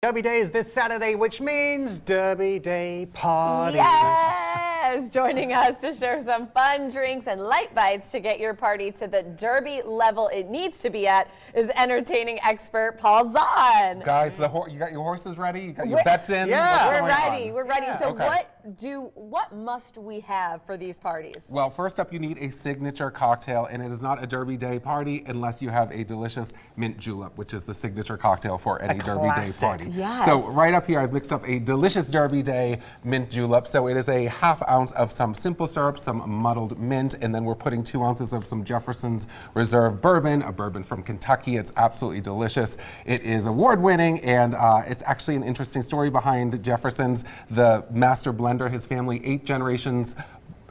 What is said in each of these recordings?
Derby Day is this Saturday, which means Derby Day parties. Yes! Joining us to share some fun drinks and light bites to get your party to the Derby level it needs to be at is entertaining expert Paul Zahn. Guys, you got your horses ready? You got your bets in? Yeah. We're ready. We're ready. Yeah. So Okay. what must we have for these parties? Well, first up, you need a signature cocktail, and it is not a Derby Day party unless you have a delicious mint julep, which is the signature cocktail for any Derby Day classic. party. Yes. So right up here, I've mixed up a delicious Derby Day mint julep. So it is a ½ ounce of some simple syrup, some muddled mint, and then we're putting 2 ounces of some Jefferson's Reserve bourbon, a bourbon from Kentucky. It's absolutely delicious. It is award-winning, and it's actually an interesting story behind Jefferson's. The master blender, his family, 8 generations.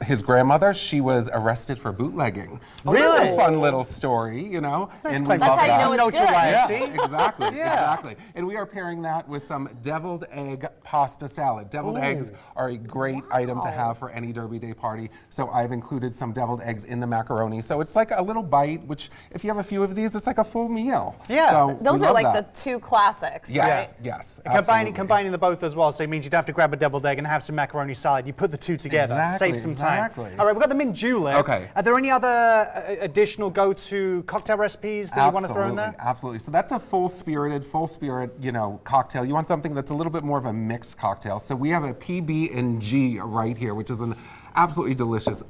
His grandmother, she was arrested for bootlegging. So Really? It's a fun little story, you know. That's we clever. love That's how you that. know it's good. Notoriety. Yeah, exactly, Yeah. exactly. And we are pairing that with some deviled egg pasta salad. Deviled eggs are a great item to have for any Derby Day party. So I've included some deviled eggs in the macaroni. So it's like a little bite, which if you have a few of these, it's like a full meal. Yeah. So Those we are love like that. the 2 classics, Yes, right? yes. Combining the both as well, so it means you don't have to grab a deviled egg and have some macaroni salad. You put the 2 together, Exactly, save some time. exactly. All right, we've got the mint julep. Okay. Are there any other additional go-to cocktail recipes that you want to throw in there? Absolutely. So that's a full spirit, cocktail. You want something that's a little bit more of a mixed cocktail. So we have a PB&G right here, which is an absolutely delicious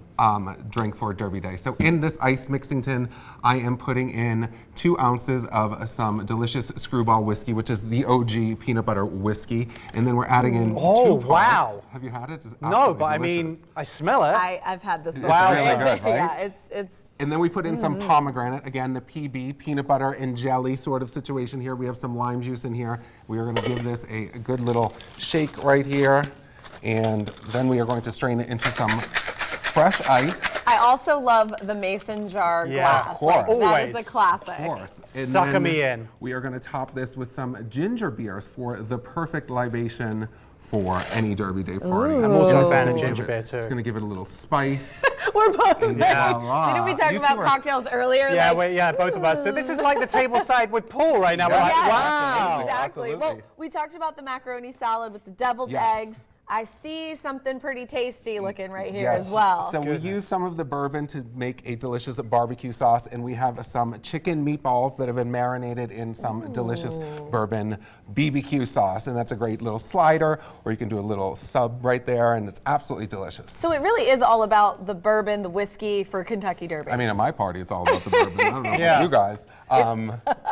drink for Derby Day. So in this ice mixing tin, I am putting in 2 ounces of some delicious Screwball whiskey, which is the OG peanut butter whiskey. And then we're adding in 2 parts. Wow. Have you had it? It's No, absolutely but I mean, delicious. I smell it. I've had this before. Wow. It's really good, right? Yeah, it's And then we put in some pomegranate, again, the PB, peanut butter and jelly sort of situation here. We have some lime juice in here. We are going to give this a good little shake right here. And then we are going to strain it into some fresh ice. I also love the mason jar Yeah, glass. of course. Like, that is Always. a classic. Of course. And Sucker then me in. We are going to top this with some ginger beers for the perfect libation for any Derby Day party. I'm also This a fan will of give ginger it- beer, too. It's going to give it a little spice. We're both Yeah. Didn't we talk You about two are cocktails earlier? Yeah, Like, both of us. So this is like the table side with Paul right now. We're like, yes, wow. exactly. Well, Absolutely. we talked about the macaroni salad with the deviled Yes. eggs. I see something pretty tasty looking right here Yes. as well. So we use some of the bourbon to make a delicious barbecue sauce, and we have some chicken meatballs that have been marinated in some delicious bourbon BBQ sauce, and that's a great little slider, or you can do a little sub right there, and it's absolutely delicious. So it really is all about the bourbon, the whiskey for Kentucky Derby. I mean, at my party, it's all about the bourbon. I don't know Yeah. about you guys.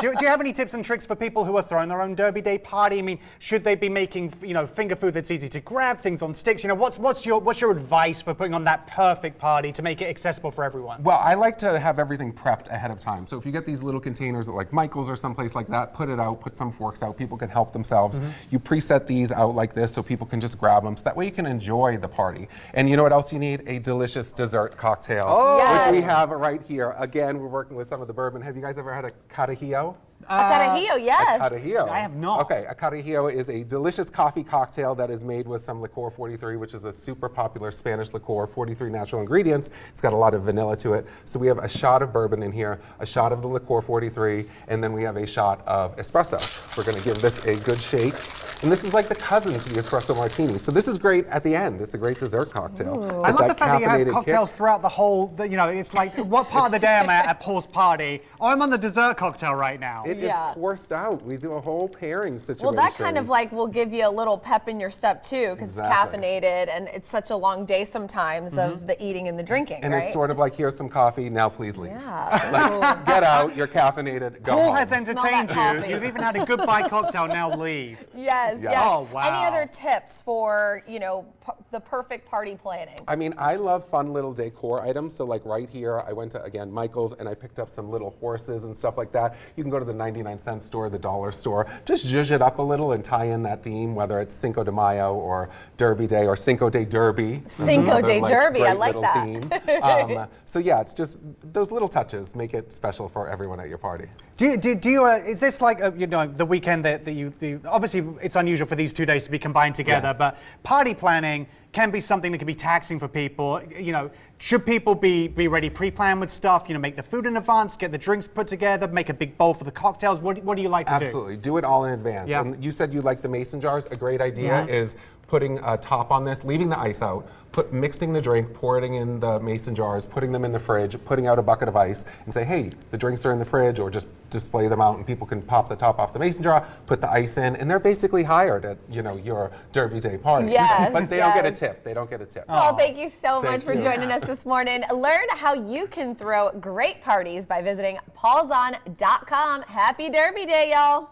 Do you have any tips and tricks for people who are throwing their own Derby Day party? I mean, should they be making finger food that's easy to grab, things on sticks? What's your advice for putting on that perfect party to make it accessible for everyone? Well, I like to have everything prepped ahead of time. So if you get these little containers at like Michael's or someplace like that, put it out, put some forks out, people can help themselves. You preset these out like this so people can just grab them, so that way you can enjoy the party. And you know what else you need? A delicious dessert cocktail, Yes. which we have right here. Again, we're working with some of the bourbon. Have you guys ever had a Carajillo? a carajillo, yes. Carajillo. I have not. Okay, a carajillo is a delicious coffee cocktail that is made with some liqueur 43, which is a super popular Spanish liqueur, 43 natural ingredients. It's got a lot of vanilla to it. So we have a shot of bourbon in here, a shot of the liqueur 43, and then we have a shot of espresso. We're going to give this a good shake. And this is like the cousin to the espresso martini. So this is great at the end. It's a great dessert cocktail. I love the fact that you have caffeinated cocktails kick. throughout the whole, it's like, what part of the day am I at Paul's party? Oh, I'm on the dessert cocktail right now. It is Yeah. coursed out. We do a whole pairing situation. Well, that kind of like will give you a little pep in your step too, because Exactly. it's caffeinated and it's such a long day sometimes of the eating and the drinking, And right? it's sort of like, here's some coffee, now please leave. Yeah. Like, get out, you're caffeinated, go Paul home. has entertained Smell that you. coffee. You've even had a goodbye cocktail, now leave. Yes, Yeah. yes. Oh, wow. Any other tips for, the perfect party planning? I mean, I love fun little decor items. So like right here, I went to, again, Michael's, and I picked up some little horses and stuff like that. You can go to the 99-cent store, the dollar store, just zhuzh it up a little and tie in that theme, whether it's Cinco de Mayo or Derby Day or Cinco de Derby. Cinco Another, de Derby, I great like little that. theme. So yeah, it's just those little touches make it special for everyone at your party. Do you is this like, the weekend that you obviously it's unusual for these 2 days to be combined together, Yes. but party planning planning can be something that can be taxing for people. You know, should people be ready pre-planned with stuff? You know, make the food in advance, get the drinks put together, make a big bowl for the cocktails. What do you like to do? Absolutely, do it all in advance. Yeah. And you said you like the mason jars. A great idea Yes. is putting a top on this, leaving the ice out, mixing the drink, pouring in the mason jars, putting them in the fridge, putting out a bucket of ice, and say, hey, the drinks are in the fridge, or just display them out, and people can pop the top off the mason jar, put the ice in, and they're basically hired at your Derby Day party. Yes, But they don't get a yes. tip. They don't get a tip. Paul, thank you so much Thank for you. joining us this morning. Learn how you can throw great parties by visiting paulzahn.com. Happy Derby Day, y'all.